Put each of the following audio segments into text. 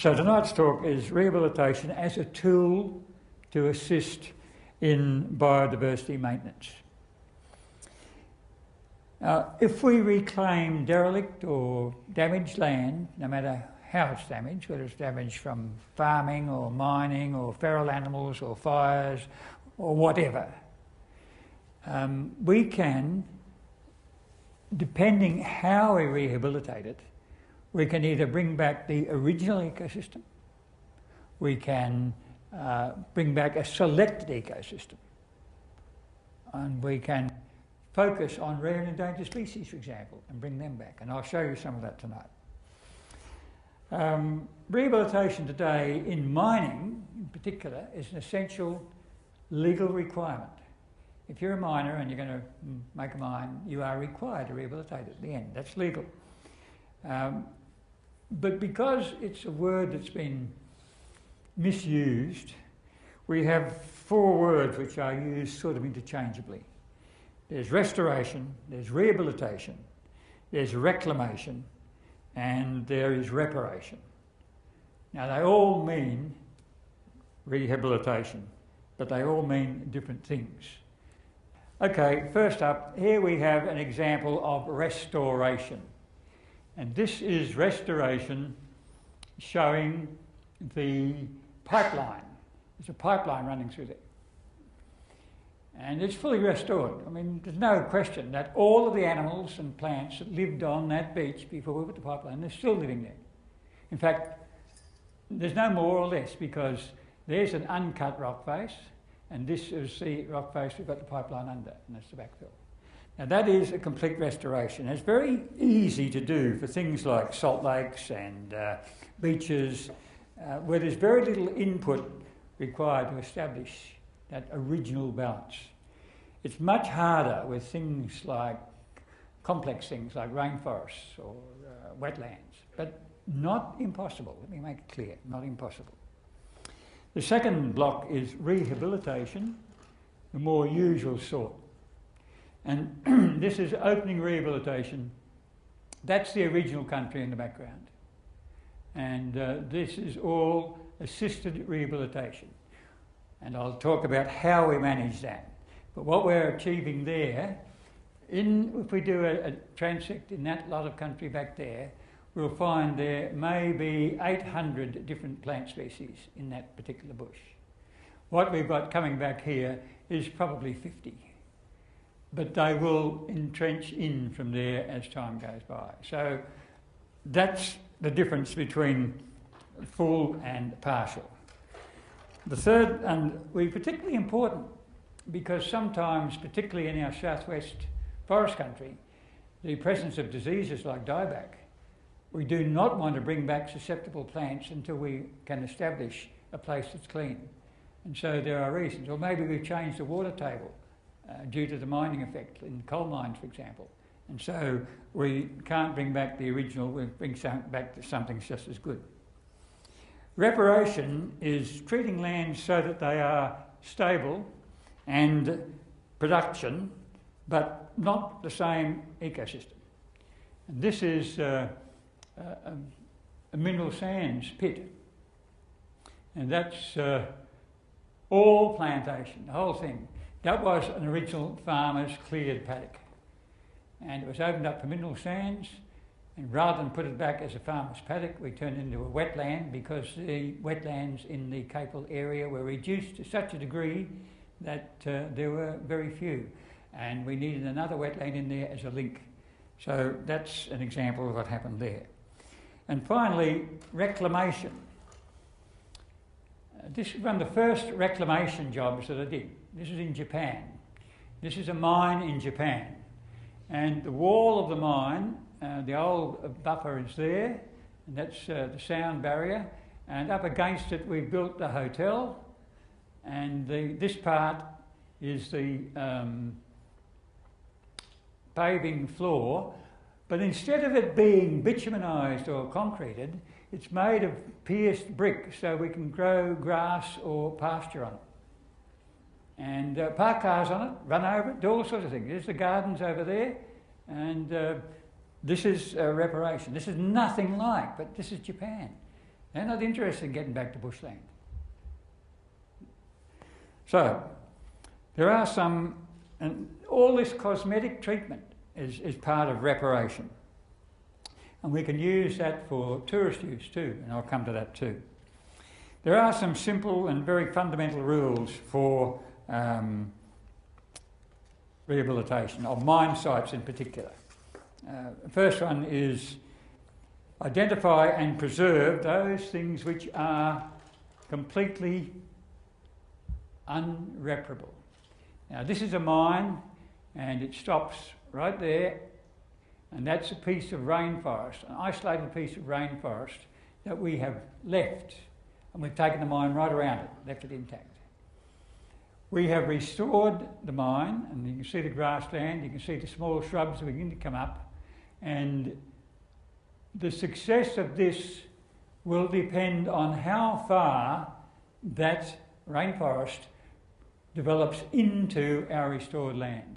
So tonight's talk is rehabilitation as a tool to assist in biodiversity maintenance. If we reclaim derelict or damaged land, no matter how it's damaged, whether it's damaged from farming or mining or feral animals or fires or whatever, we can, depending how we rehabilitate it, we can either bring back the original ecosystem, we can bring back a selected ecosystem, and we can focus on rare and endangered species, for example, and bring them back. And I'll show you some of that tonight. Rehabilitation today in mining, in particular, is an essential legal requirement. If you're a miner and you're going to make a mine, you are required to rehabilitate it at the end. That's legal. But because it's a word that's been misused, we have four words which are used sort of interchangeably. There's restoration, there's rehabilitation, there's reclamation, and there is reparation. Now they all mean rehabilitation, but they all mean different things. Okay, first up, here we have an example of restoration. And this is restoration showing the pipeline. There's a pipeline running through there. And it's fully restored. I mean, there's no question that all of the animals and plants that lived on that beach before we put the pipeline, they're still living there. In fact, there's no more or less, because there's an uncut rock face, and this is the rock face we've got the pipeline under, and that's the backfill. Now that is a complete restoration. It's very easy to do for things like salt lakes and beaches, where there's very little input required to establish that original balance. It's much harder with things like complex things like rainforests or wetlands, but not impossible. Let me make it clear, not impossible. The second block is rehabilitation, the more usual sort. And this is opening rehabilitation. That's the original country in the background. And this is all assisted rehabilitation. And I'll talk about how we manage that. But what we're achieving there, if we do a transect in that lot of country back there, we'll find there may be 800 different plant species in that particular bush. What we've got coming back here is probably 50. But they will entrench in from there as time goes by. So that's the difference between full and partial. The third, and we're particularly important because sometimes, particularly in our southwest forest country, the presence of diseases like dieback, we do not want to bring back susceptible plants until we can establish a place that's clean. And so there are reasons. Or maybe we've changed the water table due to the mining effect in coal mines, for example. And so we can't bring back the original, we bring back to something just as good. Reparation is treating lands so that they are stable and production, but not the same ecosystem. And this is a mineral sands pit. And that's all plantation, the whole thing. That was an original farmer's cleared paddock. And it was opened up for mineral sands, and rather than put it back as a farmer's paddock, we turned it into a wetland because the wetlands in the Capel area were reduced to such a degree that there were very few. And we needed another wetland in there as a link. So that's an example of what happened there. And finally, reclamation. This is one of the first reclamation jobs that I did. This is in Japan. This is a mine in Japan. And the wall of the mine, the old buffer is there, and that's the sound barrier. And up against it we've built the hotel, and this part is the paving floor. But instead of it being bitumenised or concreted, it's made of pierced brick so we can grow grass or pasture on it. And park cars on it, run over it, do all sorts of things. There's the gardens over there, and this is reparation. This is nothing like, but this is Japan. They're not interested in getting back to bushland. So, there are some, and all this cosmetic treatment is part of reparation. And we can use that for tourist use too, and I'll come to that too. There are some simple and very fundamental rules for rehabilitation, of mine sites in particular. The first one is identify and preserve those things which are completely unreparable. Now this is a mine and it stops right there, and that's a piece of rainforest, an isolated piece of rainforest that we have left, and we've taken the mine right around it, left it intact. We have restored the mine, and you can see the grassland, you can see the small shrubs beginning to come up, and the success of this will depend on how far that rainforest develops into our restored land.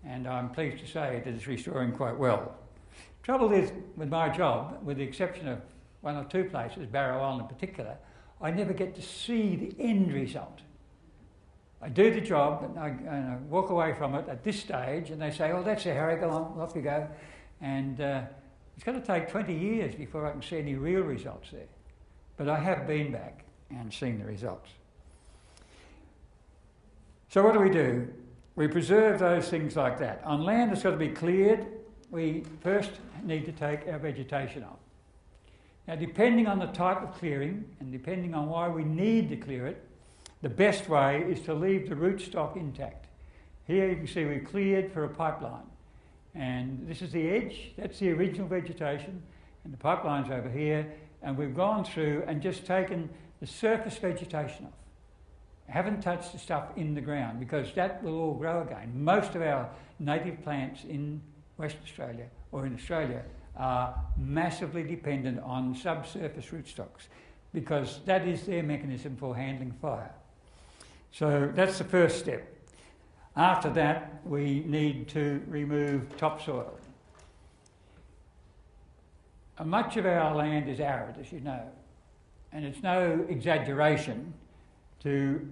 And I'm pleased to say that it's restoring quite well. Trouble is, with my job, with the exception of one or two places, Barrow Island in particular, I never get to see the end result. I do the job and I walk away from it at this stage and they say, oh, that's it, Harry, go on, off you go. And it's going to take 20 years before I can see any real results there. But I have been back and seen the results. So what do? We preserve those things like that. On land that's got to be cleared, we first need to take our vegetation off. Now, depending on the type of clearing and depending on why we need to clear it, the best way is to leave the rootstock intact. Here you can see we cleared for a pipeline. And this is the edge, that's the original vegetation, and the pipeline's over here, and we've gone through and just taken the surface vegetation off. I haven't touched the stuff in the ground because that will all grow again. Most of our native plants in Western Australia or in Australia are massively dependent on subsurface rootstocks because that is their mechanism for handling fire. So that's the first step. After that, we need to remove topsoil. Much of our land is arid, as you know, and it's no exaggeration to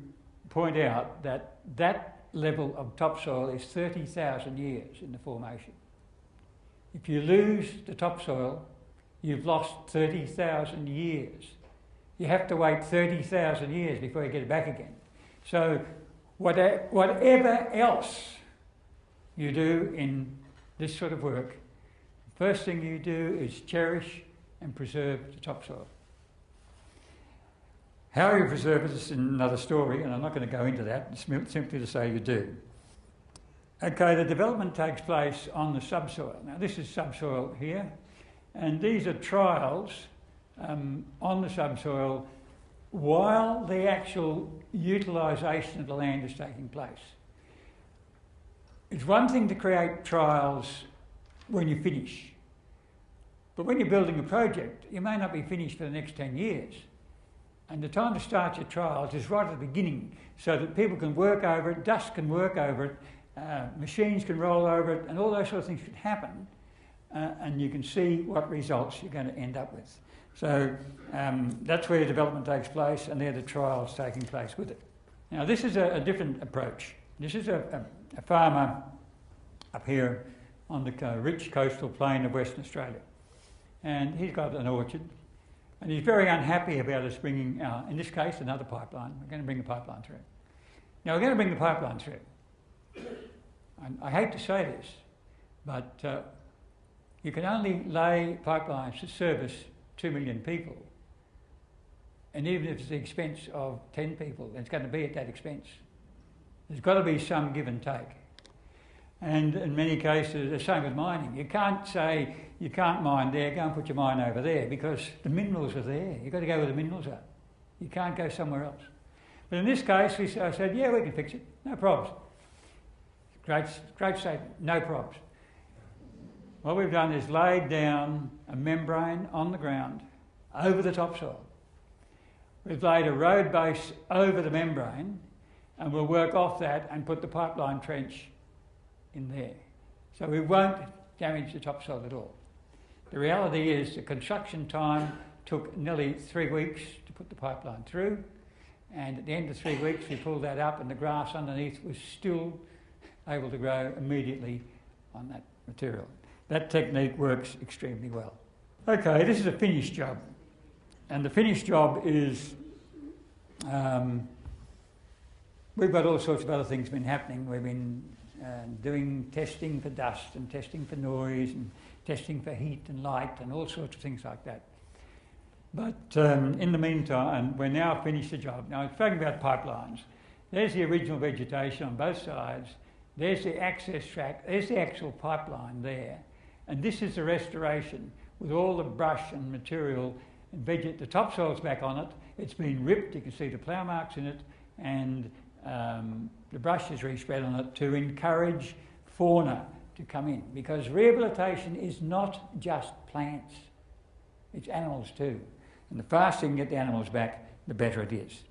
point out that that level of topsoil is 30,000 years in the formation. If you lose the topsoil, you've lost 30,000 years. You have to wait 30,000 years before you get it back again. So whatever else you do in this sort of work, the first thing you do is cherish and preserve the topsoil. How you preserve it is another story, and I'm not going to go into that. It's simply to say you do. Okay, the development takes place on the subsoil. Now this is subsoil here, and these are trials on the subsoil while the actual utilisation of the land is taking place. It's one thing to create trials when you finish, but when you're building a project, you may not be finished for the next 10 years. And the time to start your trials is right at the beginning so that people can work over it, dust can work over it, machines can roll over it, and all those sort of things can happen, and you can see what results you're going to end up with. So that's where development takes place, and they're the trials taking place with it. Now this is a different approach. This is a farmer up here on the rich coastal plain of Western Australia, and he's got an orchard. And he's very unhappy about us bringing, in this case, another pipeline. We're going to bring the pipeline through. Now, we're going to bring the pipeline through. And I hate to say this, but you can only lay pipelines to service 2 million people. And even if it's the expense of 10 people, it's going to be at that expense. There's got to be some give and take. And in many cases, the same with mining. You can't say, you can't mine there, go and put your mine over there, because the minerals are there. You've got to go where the minerals are. You can't go somewhere else. But in this case, I said, yeah, we can fix it. No problems. Great statement. No problems. What we've done is laid down a membrane on the ground over the topsoil. We've laid a road base over the membrane, and we'll work off that and put the pipeline trench in there. So we won't damage the topsoil at all. The reality is the construction time took nearly 3 weeks to put the pipeline through, and at the end of 3 weeks we pulled that up and the grass underneath was still able to grow immediately on that material. That technique works extremely well. Okay, this is a finished job, and the finished job is we've got all sorts of other things been happening. We've been doing testing for dust and testing for noise and testing for heat and light and all sorts of things like that. But in the meantime, we're now finished the job. Now, I'm talking about pipelines. There's the original vegetation on both sides. There's the access track. There's the actual pipeline there. And this is the restoration with all the brush and material and the topsoil's back on it. It's been ripped. You can see the plough marks in it. And the brush is respread on it to encourage fauna to come in. Because rehabilitation is not just plants. It's animals too. And the faster you can get the animals back, the better it is.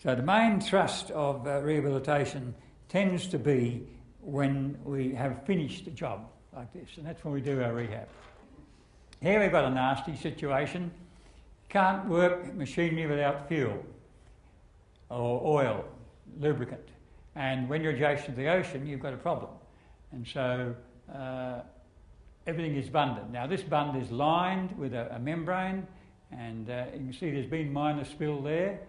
So the main thrust of rehabilitation tends to be when we have finished a job like this, and that's when we do our rehab. Here we've got a nasty situation. Can't work machinery without fuel or oil, lubricant. And when you're adjacent to the ocean, you've got a problem. And so everything is bunded. Now this bund is lined with a membrane, and you can see there's been minor spill there.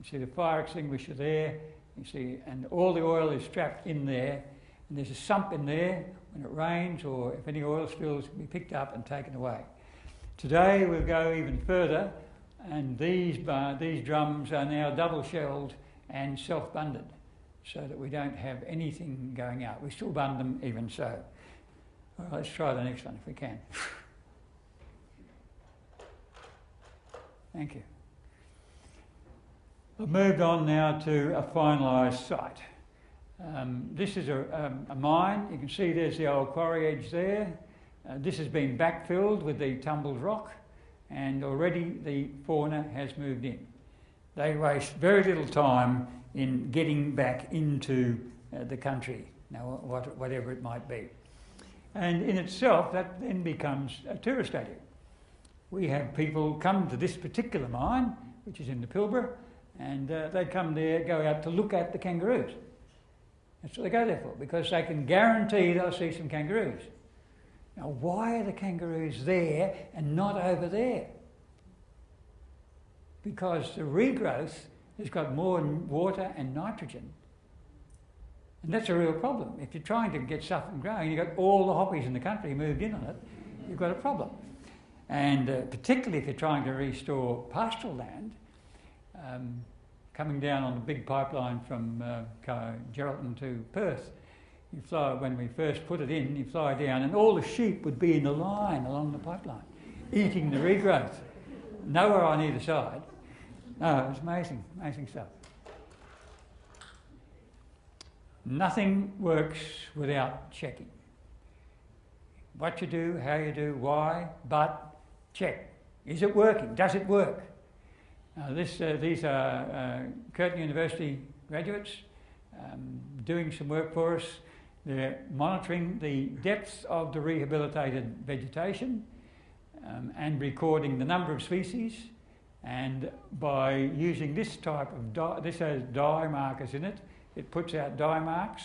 You see the fire extinguisher there. You see, and all the oil is trapped in there. And there's a sump in there. When it rains or if any oil spills, it can be picked up and taken away. Today we'll go even further, and these drums are now double-shelled and self-bunded, so that we don't have anything going out. We still bund them even so. All right, let's try the next one if we can. Thank you. I've moved on now to a finalised site. This is a mine. You can see there's the old quarry edge there. This has been backfilled with the tumbled rock, and already the fauna has moved in. They waste very little time in getting back into the country, now whatever it might be. And in itself, that then becomes a tourist area. We have people come to this particular mine, which is in the Pilbara, and they come there, go out to look at the kangaroos. That's what they go there for, because they can guarantee they'll see some kangaroos. Now, why are the kangaroos there and not over there? Because the regrowth has got more water and nitrogen. And that's a real problem. If you're trying to get stuff growing, you've got all the hoppies in the country moved in on it, you've got a problem. And particularly if you're trying to restore pastoral land, coming down on the big pipeline from Geraldton to Perth, you fly, when we first put it in, you fly down and all the sheep would be in a line along the pipeline, eating the regrowth. Nowhere on either side. No, it's amazing, amazing stuff. Nothing works without checking. What you do, how you do, why, but check. Is it working? Does it work? These are Curtin University graduates doing some work for us. They're monitoring the depths of the rehabilitated vegetation and recording the number of species. And by using this type of this has dye markers in it. It puts out dye marks,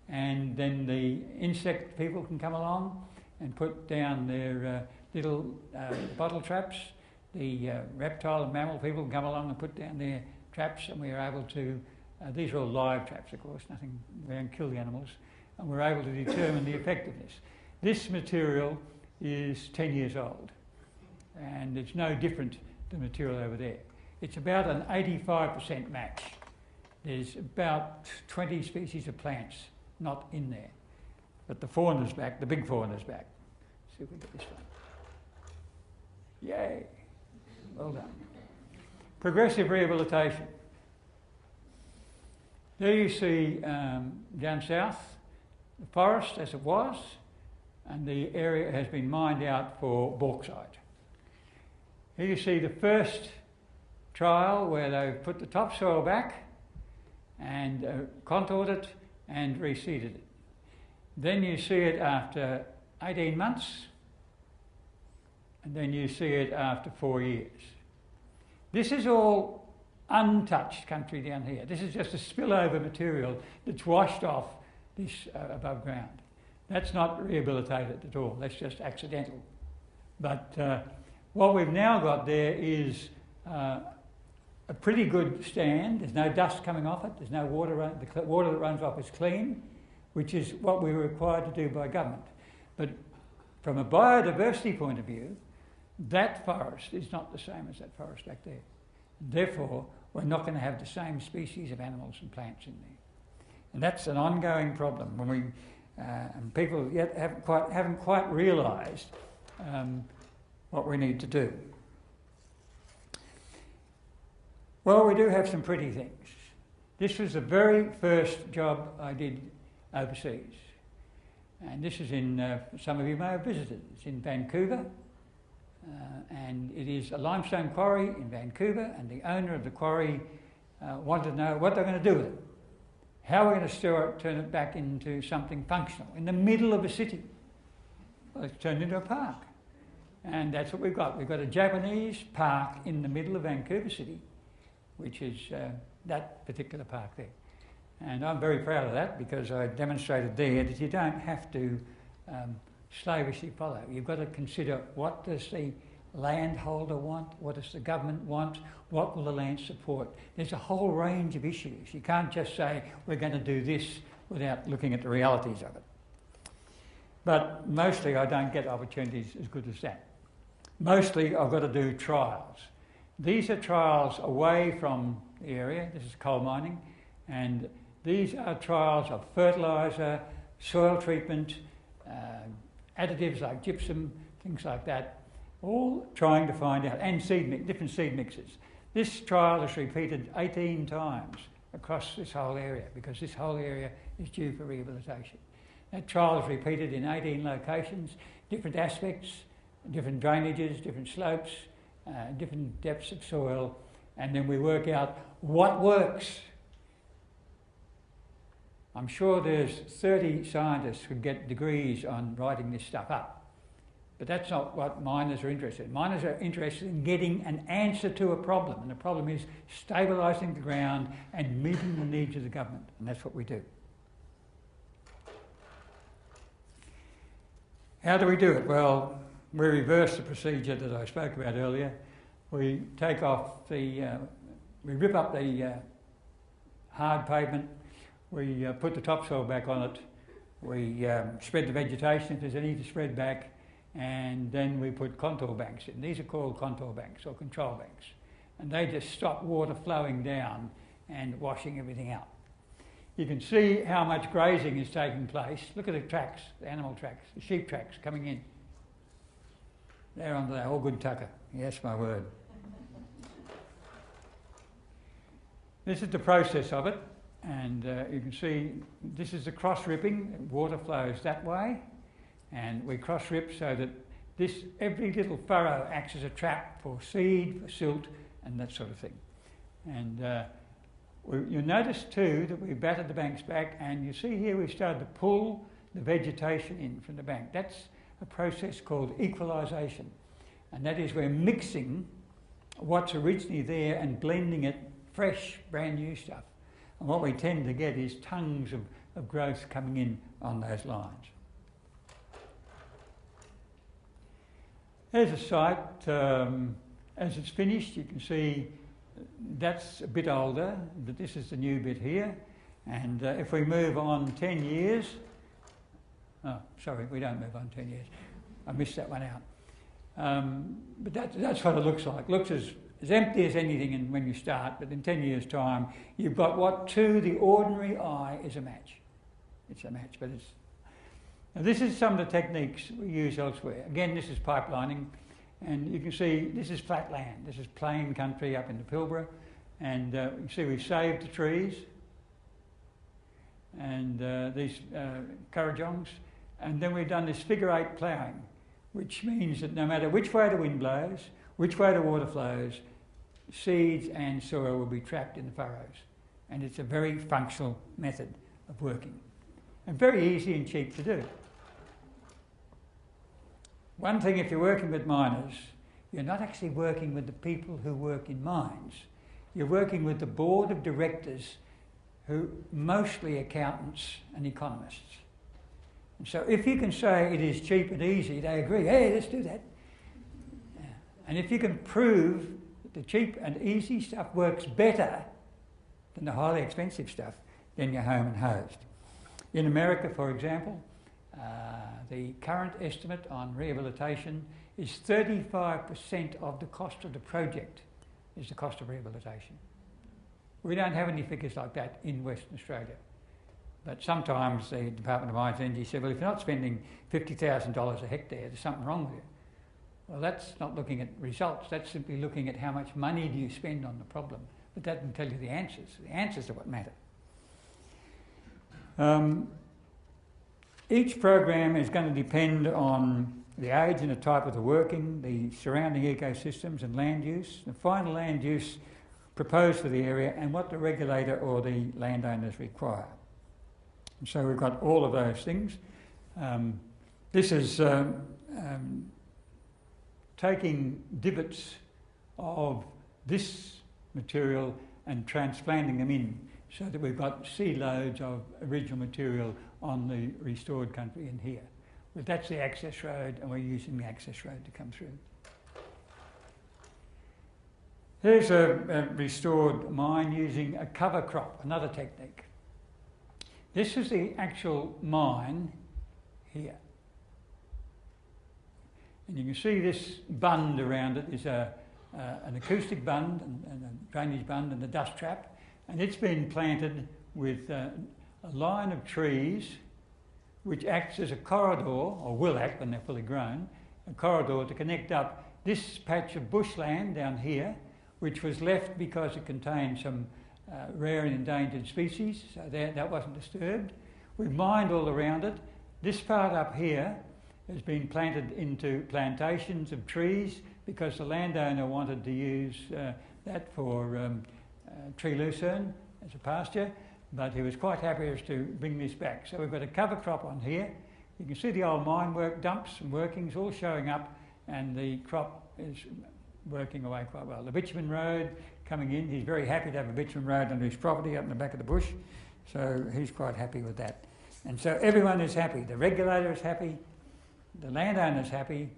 and then the insect people can come along and put down their little bottle traps. The reptile and mammal people can come along and put down their traps, and we are able to, these are all live traps of course, nothing, we don't kill the animals, and we're able to determine the effectiveness. This material is 10 years old, and it's no different to the material over there. It's about an 85% match. There's about 20 species of plants not in there, but the fauna's back, the big fauna's back. See if we get this one. Yay! Well done. Progressive rehabilitation. There you see down south the forest as it was, and the area has been mined out for bauxite. Here you see the first trial where they've put the topsoil back and contoured it and reseeded it. Then you see it after 18 months, and then you see it after 4 years. This is all untouched country down here. This is just a spillover material that's washed off this above ground. That's not rehabilitated at all, that's just accidental. But what we've now got there is a pretty good stand. There's no dust coming off it, there's no water, the water that runs off is clean, which is what we were required to do by government. But from a biodiversity point of view, that forest is not the same as that forest back there. Therefore, we're not going to have the same species of animals and plants in there. And that's an ongoing problem when we, and people yet haven't quite realised what we need to do. Well, we do have some pretty things. This was the very first job I did overseas. And this is in, some of you may have visited, it's in Vancouver. And it is a limestone quarry in Vancouver, and the owner of the quarry wanted to know what they're going to do with it. How are we going to turn it back into something functional in the middle of a city? Well, it's turned into a park. And that's what we've got. We've got a Japanese park in the middle of Vancouver City, which is that particular park there. And I'm very proud of that because I demonstrated there that you don't have to slavishly follow. You've got to consider what does the landholder want, what does the government want, what will the land support. There's a whole range of issues. You can't just say we're going to do this without looking at the realities of it. But mostly I don't get opportunities as good as that. Mostly I've got to do trials. These are trials away from the area. This is coal mining, and these are trials of fertiliser, soil treatment, additives like gypsum, things like that, all trying to find out, and different seed mixes. This trial is repeated 18 times across this whole area because this whole area is due for rehabilitation. That trial is repeated in 18 locations, different aspects, different drainages, different slopes, different depths of soil, and then we work out what works. I'm sure there's 30 scientists who get degrees on writing this stuff up. But that's not what miners are interested in. Miners are interested in getting an answer to a problem, and the problem is stabilising the ground and meeting the needs of the government, and that's what we do. How do we do it? Well, we reverse the procedure that I spoke about earlier. We take off we rip up the hard pavement, we put the topsoil back on it, we spread the vegetation if there's any to spread back, and then we put contour banks in. These are called contour banks or control banks, and they just stop water flowing down and washing everything out. You can see how much grazing is taking place. Look at the tracks, the animal tracks, the sheep tracks coming in. They're onto that, all good tucker. Yes, my word. This is the process of it, and you can see this is the cross-ripping. Water flows that way, and we cross-rip so that every little furrow acts as a trap for seed, for silt, and that sort of thing. And you'll notice too that we've battered the banks back, and you see here we've started to pull the vegetation in from the bank. That's a process called equalisation, and that is we're mixing what's originally there and blending it fresh, brand new stuff. And what we tend to get is tongues of growth coming in on those lines. There's a site, as it's finished, you can see that's a bit older, but this is the new bit here. And if we move on 10 years, oh, sorry, we don't move on 10 years. I missed that one out. But that's what it looks like. It looks as empty as anything when you start, but in 10 years' time, you've got what to the ordinary eye is a match. It's a match, but it's... Now this is some of the techniques we use elsewhere. Again, this is pipelining, and you can see this is flat land. This is plain country up in the Pilbara, and you can see we've saved the trees, and these currajongs, and then we've done this figure-8 ploughing, which means that no matter which way the wind blows, which way the water flows, seeds and soil will be trapped in the furrows. And it's a very functional method of working. And very easy and cheap to do. One thing, if you're working with miners, you're not actually working with the people who work in mines. You're working with the board of directors, who mostly accountants and economists. And so if you can say it is cheap and easy, they agree, hey, let's do that. And if you can prove that the cheap and easy stuff works better than the highly expensive stuff, then you're home and hosed. In America, for example, the current estimate on rehabilitation is 35% of the cost of the project is the cost of rehabilitation. We don't have any figures like that in Western Australia. But sometimes the Department of Mines and Energy said, well, if you're not spending $50,000 a hectare, there's something wrong with you. Well, that's not looking at results. That's simply looking at how much money do you spend on the problem. But that doesn't tell you the answers. The answers are what matter. Each program is going to depend on the age and the type of the working, the surrounding ecosystems and land use, the final land use proposed for the area, and what the regulator or the landowners require. And so we've got all of those things. This is taking divots of this material and transplanting them in, so that we've got seed loads of original material on the restored country in here. But that's the access road, and we're using the access road to come through. Here's a restored mine using a cover crop, another technique. This is the actual mine here. And you can see this bund around it is an acoustic bund and a drainage bund and a dust trap. And it's been planted with a line of trees which acts as a corridor, or will act when they're fully grown, a corridor to connect up this patch of bushland down here, which was left because it contained some rare and endangered species, so that wasn't disturbed. We've mined all around it. This part up here has been planted into plantations of trees because the landowner wanted to use that for tree lucerne as a pasture, but he was quite happy as to bring this back. So we've got a cover crop on here. You can see the old mine work dumps and workings all showing up, and the crop is working away quite well. The bitumen road coming in, he's very happy to have a bitumen road under his property up in the back of the bush, so he's quite happy with that. And so everyone is happy. The regulator is happy, the landowner's happy,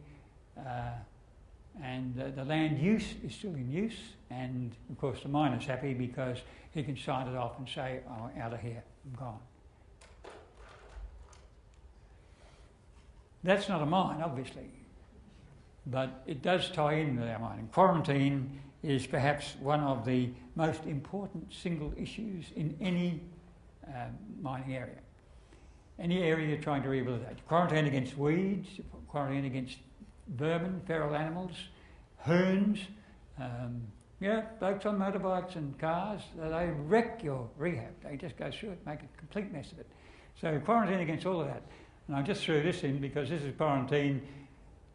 and the land use is still in use, and of course the miner's happy because he can sign it off and say, oh, out of here, I'm gone. That's not a mine, obviously, but it does tie in with our mining. Quarantine is perhaps one of the most important single issues in any mining area. Any area you're trying to rehabilitate. Quarantine against weeds, quarantine against vermin, feral animals, hoons, blokes on motorbikes and cars, they wreck your rehab. They just go through it, make a complete mess of it. So quarantine against all of that. And I just threw this in because this is quarantine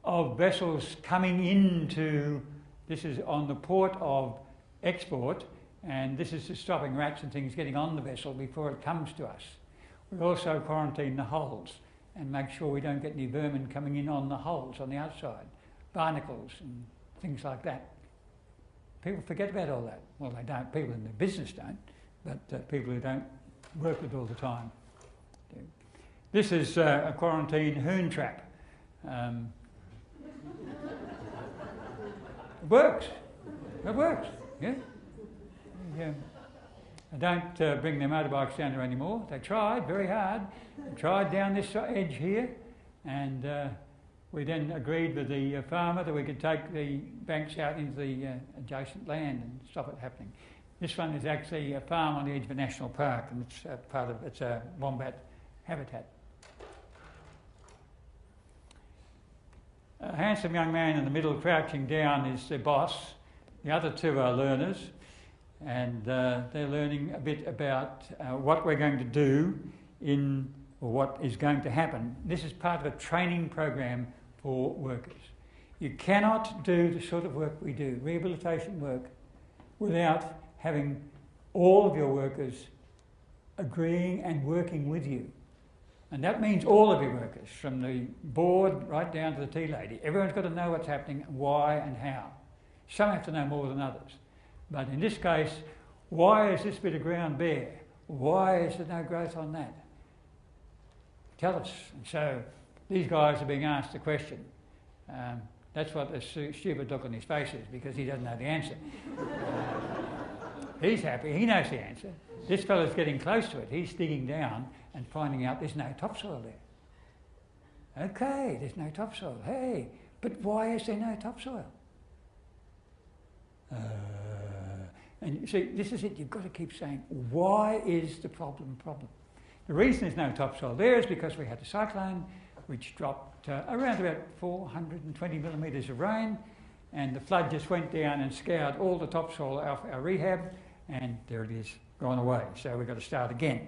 of vessels coming into, this is on the port of export, and this is just stopping rats and things getting on the vessel before it comes to us. We also quarantine the hulls and make sure we don't get any vermin coming in on the hulls on the outside, barnacles and things like that. People forget about all that. Well, they don't. People in the business don't, but people who don't work with it all the time do. This is a quarantine hoon trap. It works. It works. Yeah. They don't bring their motorbikes down there anymore. They tried very hard. They tried down this edge here, and we then agreed with the farmer that we could take the banks out into the adjacent land and stop it happening. This one is actually a farm on the edge of a national park, and it's a wombat habitat. A handsome young man in the middle crouching down is the boss. The other two are learners, and they're learning a bit about what we're going to do or what is going to happen. This is part of a training program for workers. You cannot do the sort of work we do, rehabilitation work, without having all of your workers agreeing and working with you And that means all of your workers, from the board right down to the tea lady. Everyone's got to know what's happening, why and how. Some have to know more than others. But in this case, why is this bit of ground bare? Why is there no growth on that? Tell us. And so these guys are being asked the question. That's what the stupid look on his face is, because he doesn't know the answer. He's happy, he knows the answer. This fellow's getting close to it. He's digging down and finding out there's no topsoil there. Okay, there's no topsoil. Hey, but why is there no topsoil? And you see, this is it. You've got to keep saying, why is the problem? The reason there's no topsoil there is because we had a cyclone which dropped around about 420 millimetres of rain, and the flood just went down and scoured all the topsoil off our rehab, and there it is, gone away. So we've got to start again.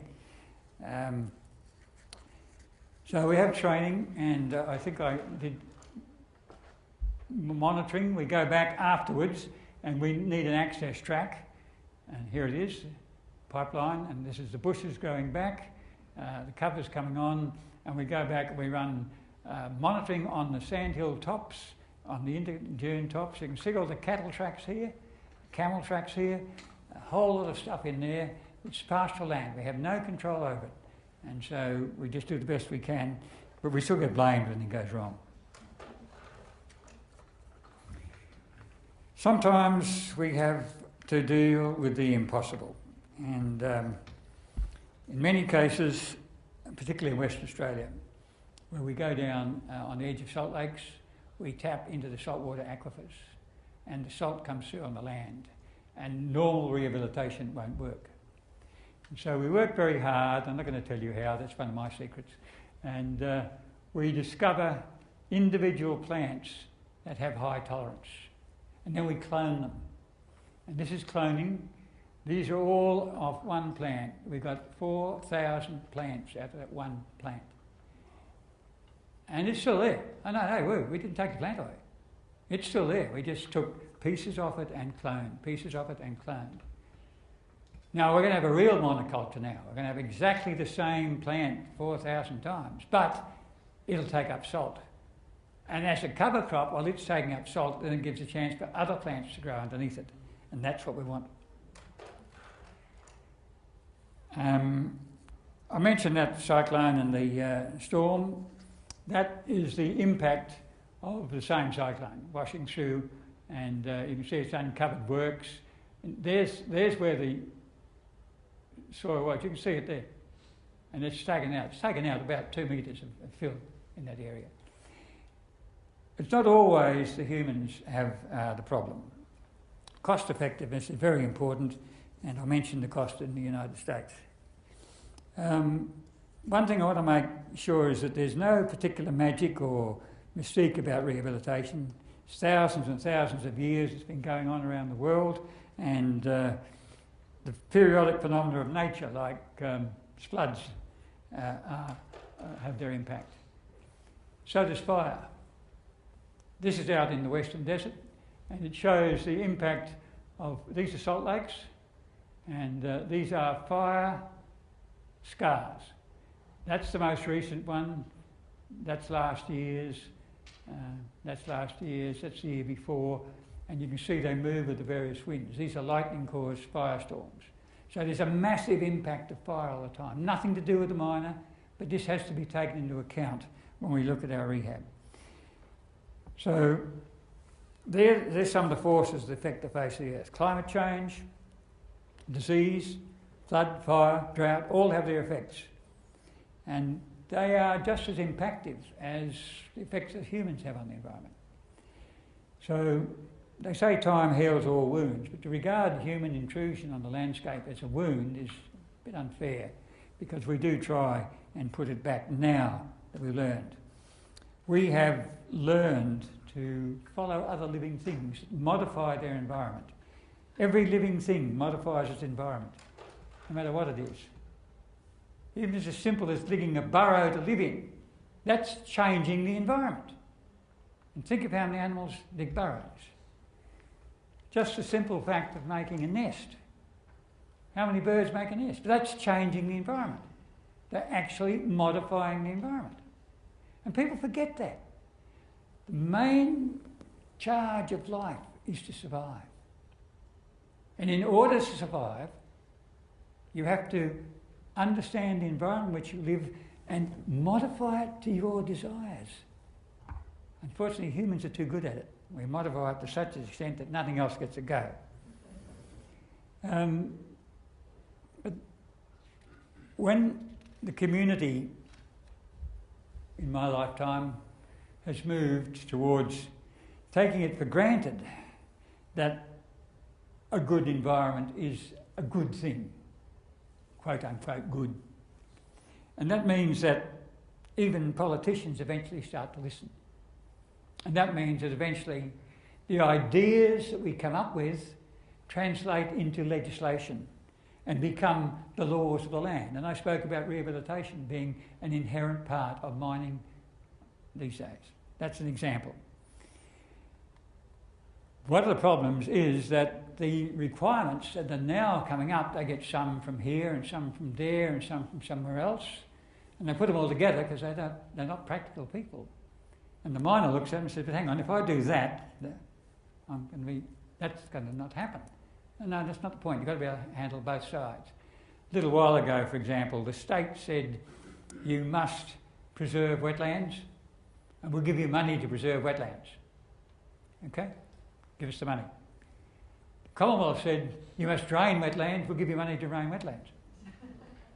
So we have training, and I think I did monitoring. We go back afterwards, and we need an access track, and here it is, pipeline, and this is the bushes going back, the cover's coming on, and we go back and we run monitoring on the sandhill tops, on the inter-dune tops. You can see all the cattle tracks here, camel tracks here, a whole lot of stuff in there. It's pastoral land. We have no control over it. And so we just do the best we can, but we still get blamed when it goes wrong. Sometimes we have to deal with the impossible. And in many cases, particularly in Western Australia, where we go down on the edge of salt lakes, we tap into the saltwater aquifers, and the salt comes through on the land, and normal rehabilitation won't work. And so we work very hard. I'm not going to tell you how, that's one of my secrets. And we discover individual plants that have high tolerance, and then we clone them. And this is cloning. These are all of one plant. We've got 4,000 plants out of that one plant. And it's still there. Oh, no, we didn't take the plant away. It's still there. We just took pieces of it and cloned, pieces of it and cloned. Now, we're going to have a real monoculture now. We're going to have exactly the same plant 4,000 times, but it'll take up salt. And as a cover crop, while it's taking up salt, then it gives a chance for other plants to grow underneath it. And that's what we want. I mentioned that cyclone and the storm. That is the impact of the same cyclone washing through, and you can see it's uncovered works. And there's where the soil was. You can see it there, and it's taken out. It's taken out about 2 metres of fill in that area. It's not always the humans have the problem. Cost effectiveness is very important, and I mentioned the cost in the United States. One thing I want to make sure is that there's no particular magic or mystique about rehabilitation. It's thousands and thousands of years it's been going on around the world, and the periodic phenomena of nature, like floods, have their impact. So does fire. This is out in the Western Desert, and it shows the impact of, these are salt lakes, and these are fire scars. That's the most recent one. That's last year's. That's the year before. And you can see they move with the various winds. These are lightning-caused firestorms. So there's a massive impact of fire all the time. Nothing to do with the miner, but this has to be taken into account when we look at our rehab. So there's some of the forces that affect the face of the earth. Climate change, disease, flood, fire, drought, all have their effects. And they are just as impactful as the effects that humans have on the environment. So they say time heals all wounds, but to regard human intrusion on the landscape as a wound is a bit unfair, because we do try and put it back now that we've learned. We have learned to follow other living things, modify their environment. Every living thing modifies its environment, no matter what it is. Even as simple as digging a burrow to live in, that's changing the environment. And think of how many animals dig burrows. Just the simple fact of making a nest. How many birds make a nest? That's changing the environment. They're actually modifying the environment. And people forget that. The main charge of life is to survive. And in order to survive, you have to understand the environment in which you live and modify it to your desires. Unfortunately, humans are too good at it. We modify it to such an extent that nothing else gets a go. But when the community in my lifetime has moved towards taking it for granted that a good environment is a good thing, quote unquote good. And that means that even politicians eventually start to listen. And that means that eventually the ideas that we come up with translate into legislation and become the laws of the land. And I spoke about rehabilitation being an inherent part of mining these days. That's an example. One of the problems is that the requirements that are now coming up, they get some from here and some from there and some from somewhere else, and they put them all together because they're not practical people. And the miner looks at them and says, but hang on, if I do that, that's going to not happen. And no, that's not the point. You've got to be able to handle both sides. A little while ago, for example, the state said you must preserve wetlands and we'll give you money to preserve wetlands. Okay? Give us the money. The Commonwealth said you must drain wetlands, we'll give you money to drain wetlands.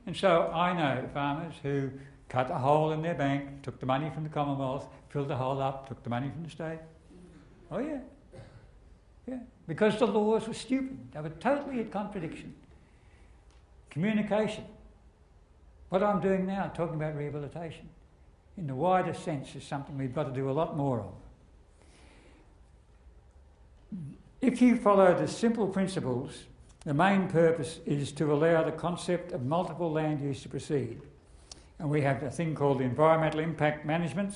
And so I know farmers who cut a hole in their bank, took the money from the Commonwealth, filled the hole up, took the money from the state. Oh yeah. Yeah. Because the laws were stupid. They were totally at contradiction. Communication. What I'm doing now, talking about rehabilitation, in the wider sense, is something we've got to do a lot more of. If you follow the simple principles, the main purpose is to allow the concept of multiple land use to proceed. And we have a thing called the environmental impact management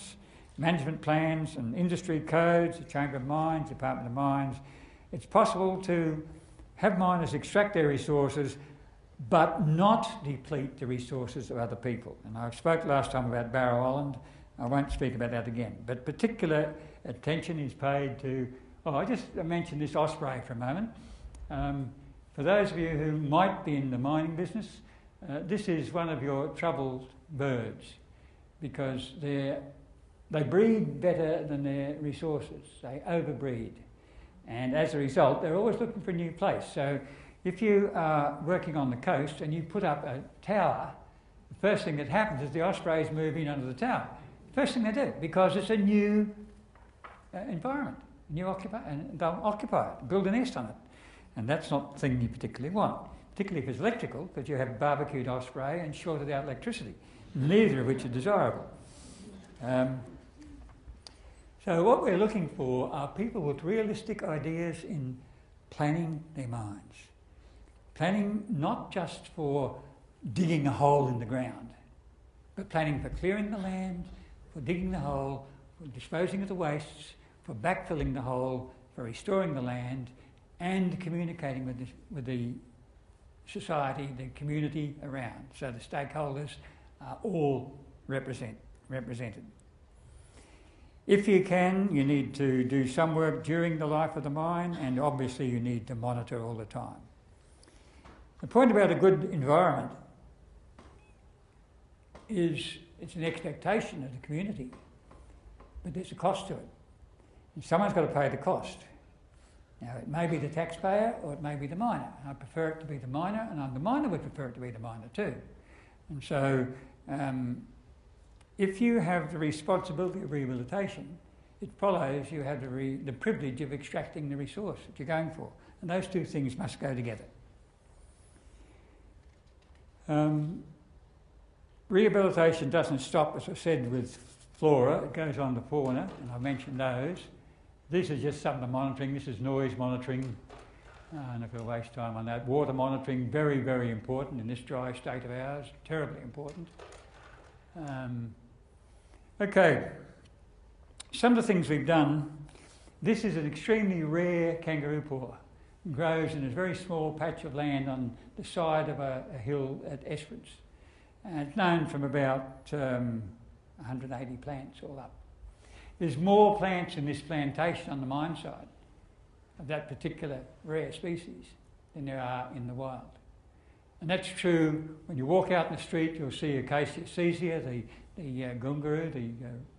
plans and industry codes, the Chamber of Mines, Department of Mines. It's possible to have miners extract their resources but not deplete the resources of other people. And I spoke last time about Barrow Island. I won't speak about that again. But particular attention is paid to... I just mentioned this osprey for a moment. For those of you who might be in the mining business, this is one of your troubled birds because they breed better than their resources. They overbreed. And as a result, they're always looking for a new place. So if you are working on the coast and you put up a tower, the first thing that happens is the ospreys move in under the tower. First thing they do, because it's a new environment. They'll occupy it, build a nest on it. And that's not the thing you particularly want, particularly if it's electrical, because you have barbecued osprey and shorted out electricity, neither of which are desirable. So what we're looking for are people with realistic ideas in planning their mines. Planning not just for digging a hole in the ground, but planning for clearing the land, for digging the hole, for disposing of the wastes, for backfilling the hole, for restoring the land, and communicating with the society, the community around. So the stakeholders are all represented. If you can, you need to do some work during the life of the mine, and obviously you need to monitor all the time. The point about a good environment is it's an expectation of the community, but there's a cost to it. And someone's got to pay the cost. Now, it may be the taxpayer or it may be the miner. I prefer it to be the miner, and the miner would prefer it to be the miner too. And so, if you have the responsibility of rehabilitation, it follows you have the privilege of extracting the resource that you're going for. And those two things must go together. Rehabilitation doesn't stop, as I said, with flora. It goes on to fauna, and I've mentioned those. These are just some of the monitoring. This is noise monitoring. And if we'll waste time on that. Water monitoring, very, very important in this dry state of ours. Terribly important. Okay. Some of the things we've done. This is an extremely rare kangaroo paw. It grows in a very small patch of land on the side of a hill at Esperance. and it's known from about 180 plants all up. There's more plants in this plantation on the mine site of that particular rare species than there are in the wild. And that's true when you walk out in the street, you'll see Acacia caesia, the gungaroo,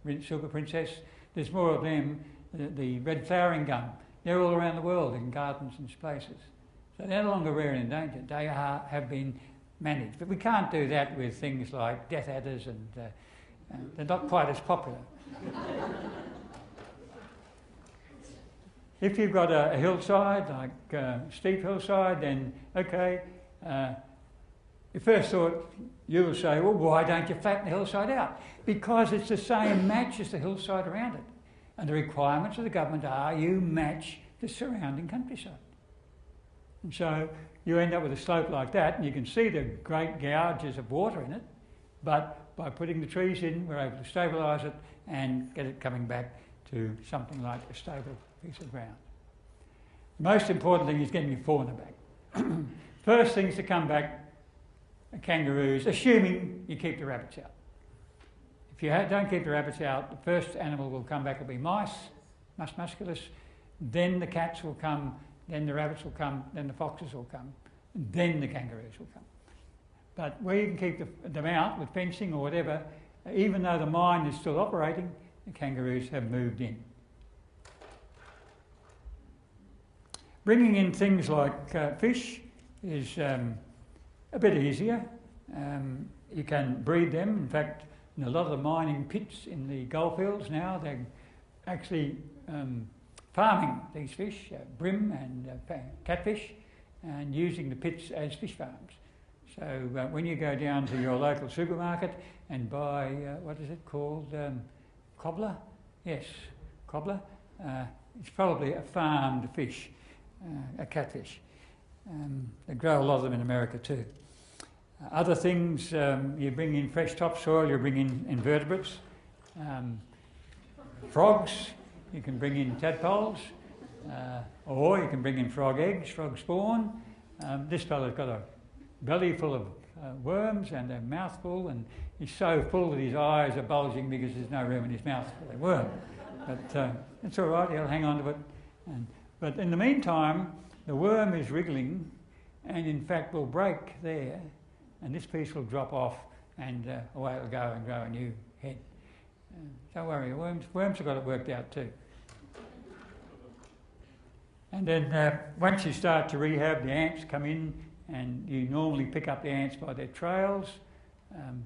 the silver princess. There's more of them, the red flowering gum. They're all around the world in gardens and places. So they're no longer rare and endangered. They have been managed. But we can't do that with things like death adders, and they're not quite as popular. If you've got a hillside, like a steep hillside, then okay, your first thought, you will say, well, why don't you flatten the hillside out? Because it's the same match as the hillside around it. And the requirements of the government are you match the surrounding countryside. And so you end up with a slope like that, and you can see the great gouges of water in it, but by putting the trees in, we're able to stabilise it and get it coming back to something like a stable piece of ground. The most important thing is getting your fauna back. First things to come back are kangaroos, assuming you keep the rabbits out. If you don't keep the rabbits out, the first animal will come back will be mice, mus musculus, then the cats will come, then the rabbits will come, then the foxes will come, and then the kangaroos will come. But where you can keep them out with fencing or whatever, even though the mine is still operating, the kangaroos have moved in. Bringing in things like fish is a bit easier. You can breed them. In fact, in a lot of the mining pits in the goldfields now, they're actually farming these fish, bream and catfish, and using the pits as fish farms. So when you go down to your local supermarket and buy, what is it called, cobbler? Yes, cobbler. It's probably a farmed fish, a catfish. They grow a lot of them in America too. Other things, you bring in fresh topsoil, you bring in invertebrates. Frogs, you can bring in tadpoles, or you can bring in frog eggs, frog spawn. This fellow's got a belly full of worms and a mouth full, and he's so full that his eyes are bulging because there's no room in his mouth for the worm. But it's all right, he'll hang on to it. But in the meantime, the worm is wriggling and in fact will break there, and this piece will drop off and away it'll go and grow a new head. Don't worry, worms have got it worked out too. And then once you start to rehab, the ants come in, and you normally pick up the ants by their trails.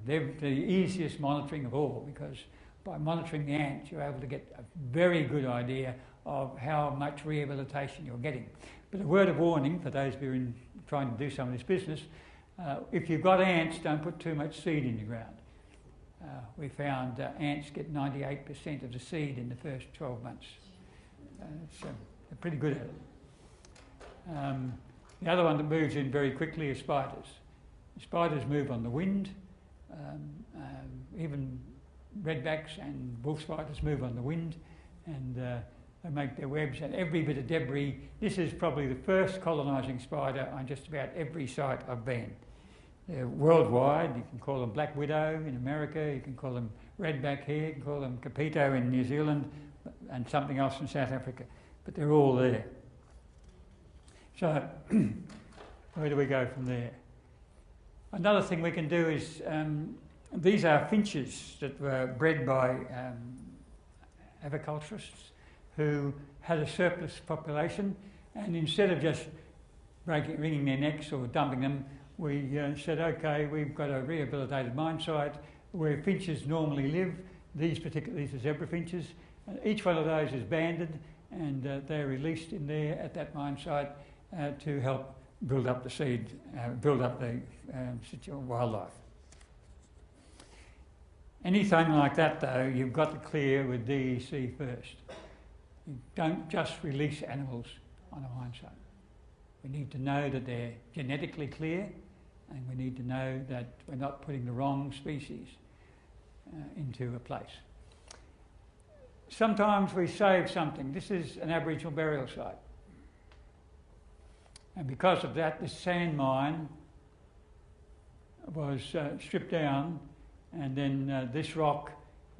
They're the easiest monitoring of all, because by monitoring the ants you're able to get a very good idea of how much rehabilitation you're getting. But a word of warning for those who are trying to do some of this business, if you've got ants, don't put too much seed in the ground. We found ants get 98% of the seed in the first 12 months. They're pretty good at it. The other one that moves in very quickly is spiders. Spiders move on the wind. Even redbacks and wolf spiders move on the wind, and they make their webs, and every bit of debris. This is probably the first colonising spider on just about every site I've been. They're worldwide. You can call them black widow in America, you can call them redback here, you can call them capito in New Zealand, and something else in South Africa. But they're all there. So where do we go from there? Another thing we can do is, these are finches that were bred by aviculturists who had a surplus population, and instead of just wringing their necks or dumping them, we said, okay, we've got a rehabilitated mine site where finches normally live. These are zebra finches. Each one of those is banded, and they're released in there at that mine site to help build up the seed, build up the wildlife. Anything like that, though, you've got to clear with DEC first. You don't just release animals on a mine site. We need to know that they're genetically clear, and we need to know that we're not putting the wrong species into a place. Sometimes we save something. This is an Aboriginal burial site. And because of that, this sand mine was stripped down, and then this rock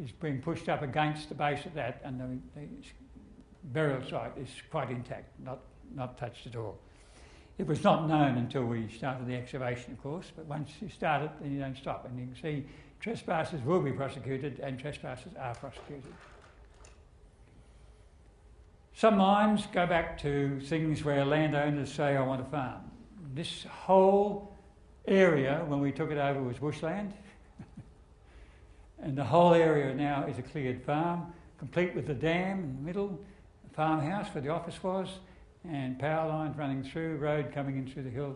is being pushed up against the base of that, and the burial site is quite intact, not touched at all. It was not known until we started the excavation, of course, but once you start it, then you don't stop. And you can see trespassers will be prosecuted, and trespassers are prosecuted. Some mines go back to things where landowners say, I want a farm. This whole area, when we took it over, was bushland. And the whole area now is a cleared farm, complete with the dam in the middle, a farmhouse where the office was, and power lines running through, road coming in through the hill.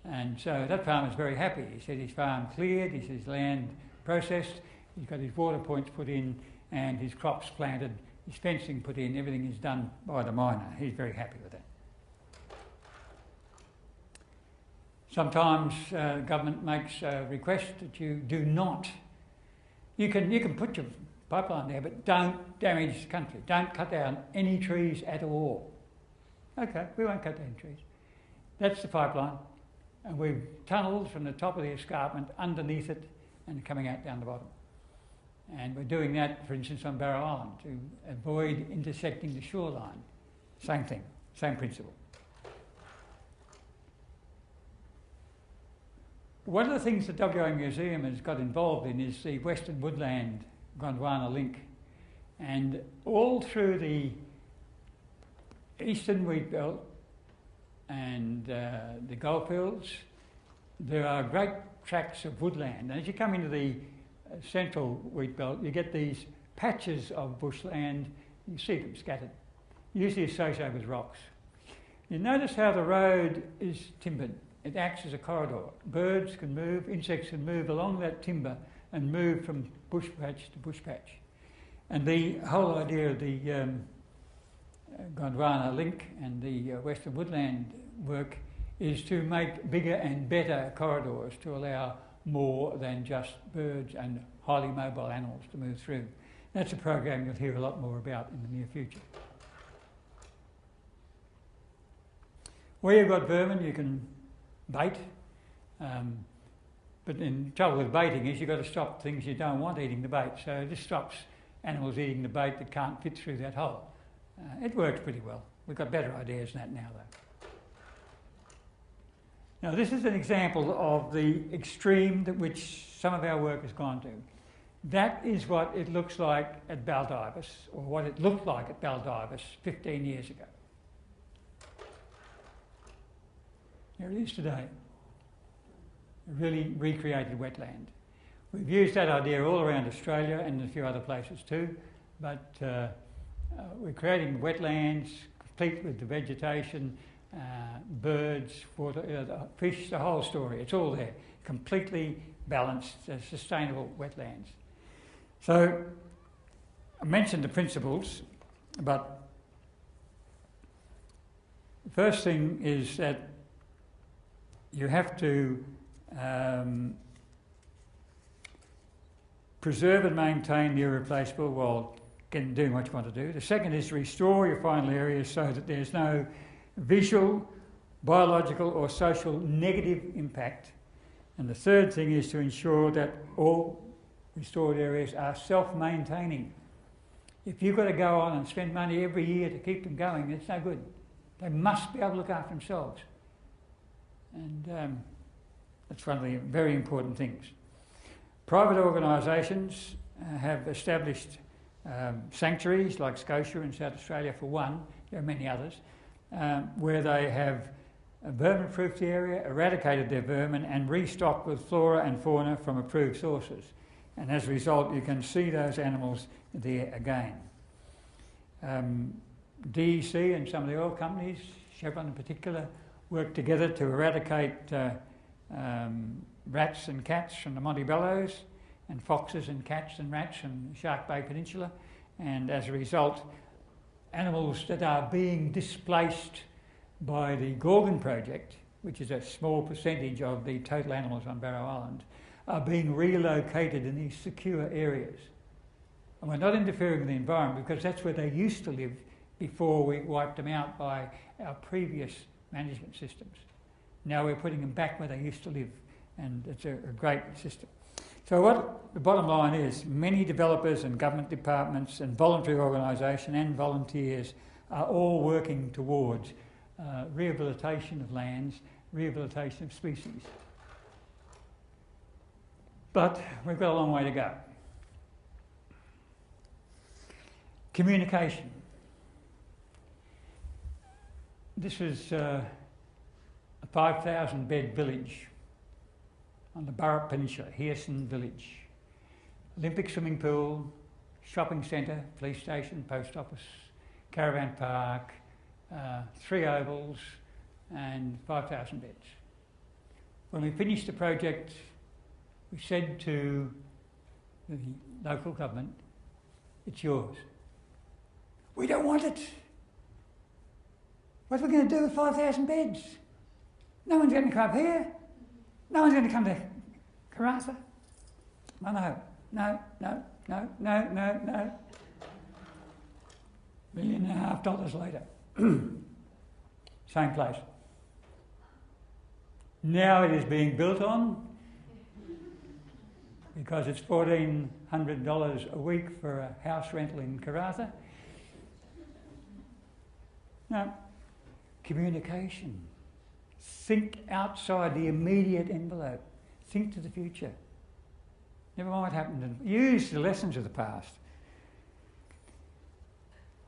And so that farmer is very happy. He said his farm cleared, his land processed, he's got his water points put in, and his crops planted, his fencing put in, everything is done by the miner. He's very happy with that. Sometimes government makes a request that you do not. You can put your pipeline there, but don't damage the country. Don't cut down any trees at all. Okay, we won't cut down trees. That's the pipeline, and we've tunnelled from the top of the escarpment underneath it and coming out down the bottom. And we're doing that, for instance, on Barrow Island to avoid intersecting the shoreline. Same thing, same principle. One of the things the WA Museum has got involved in is the Western Woodland Gondwana link. And all through the eastern wheat belt and the goldfields, there are great tracts of woodland. And as you come into the central wheat belt, you get these patches of bushland. You see them scattered, usually associated with rocks. You notice how the road is timbered. It acts as a corridor. Birds can move, insects can move along that timber and move from bush patch to bush patch. And the whole idea of the Gondwana link and the Western Woodland work is to make bigger and better corridors to allow more than just birds and highly mobile animals to move through. That's a program you'll hear a lot more about in the near future. Where you've got vermin, you can bait, but the trouble with baiting is you've got to stop things you don't want eating the bait. So this stops animals eating the bait that can't fit through that hole. It works pretty well. We've got better ideas than that now, though. Now, this is an example of the extreme that which some of our work has gone to. That is what it looks like at Baldivis, or what it looked like at Baldivis 15 years ago. Here it is today. A really recreated wetland. We've used that idea all around Australia and a few other places too, but we're creating wetlands complete with the vegetation, birds, water, fish, the whole story. It's all there. Completely balanced, sustainable wetlands. So I mentioned the principles, but the first thing is that you have to preserve and maintain the irreplaceable while doing what you want to do. The second is to restore your final areas so that there's no visual, biological or social negative impact. And the third thing is to ensure that all restored areas are self-maintaining. If you've got to go on and spend money every year to keep them going, it's no good. They must be able to look after themselves. And that's one of the very important things. Private organisations have established sanctuaries like Scotia in South Australia for one, there are many others, where they have vermin-proofed the area, eradicated their vermin and restocked with flora and fauna from approved sources. And as a result, you can see those animals there again. DEC and some of the oil companies, Chevron in particular, work together to eradicate rats and cats from the Montebellos and foxes and cats and rats from the Shark Bay Peninsula. And as a result, animals that are being displaced by the Gorgon project, which is a small percentage of the total animals on Barrow Island, are being relocated in these secure areas. And we're not interfering with the environment because that's where they used to live before we wiped them out by our previous management systems. Now we're putting them back where they used to live and it's a great system. So what the bottom line is, many developers and government departments and voluntary organisations and volunteers are all working towards rehabilitation of lands, rehabilitation of species. But we've got a long way to go. Communication. This is a 5,000 bed village on the Burrup Peninsula, Hearson Village. Olympic swimming pool, shopping centre, police station, post office, caravan park, 3 ovals and 5,000 beds. When we finished the project, we said to the local government, it's yours. We don't want it. What are we going to do with 5,000 beds? No one's going to come up here. No one's going to come to Karratha. No. $1.5 million later. Same place. Now it is being built on because it's $1,400 a week for a house rental in Karratha. No. Communication. Think outside the immediate envelope. Think to the future. Never mind what happened. And use the lessons of the past.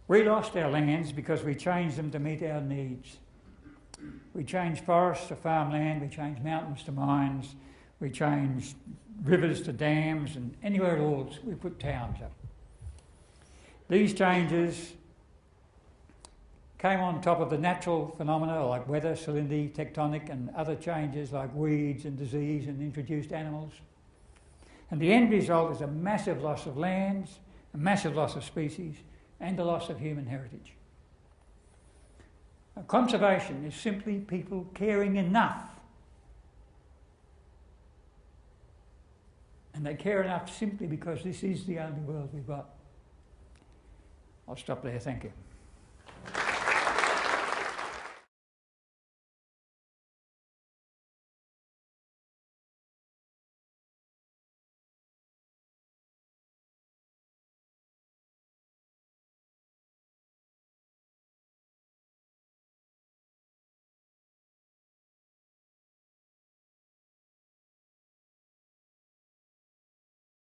We lost our lands because we changed them to meet our needs. We changed forests to farmland, we changed mountains to mines, we changed rivers to dams, and anywhere else we put towns up. These changes came on top of the natural phenomena like weather, salinity, tectonic, and other changes like weeds and disease and introduced animals. And the end result is a massive loss of lands, a massive loss of species, and a loss of human heritage. Now, conservation is simply people caring enough. And they care enough simply because this is the only world we've got. I'll stop there, thank you.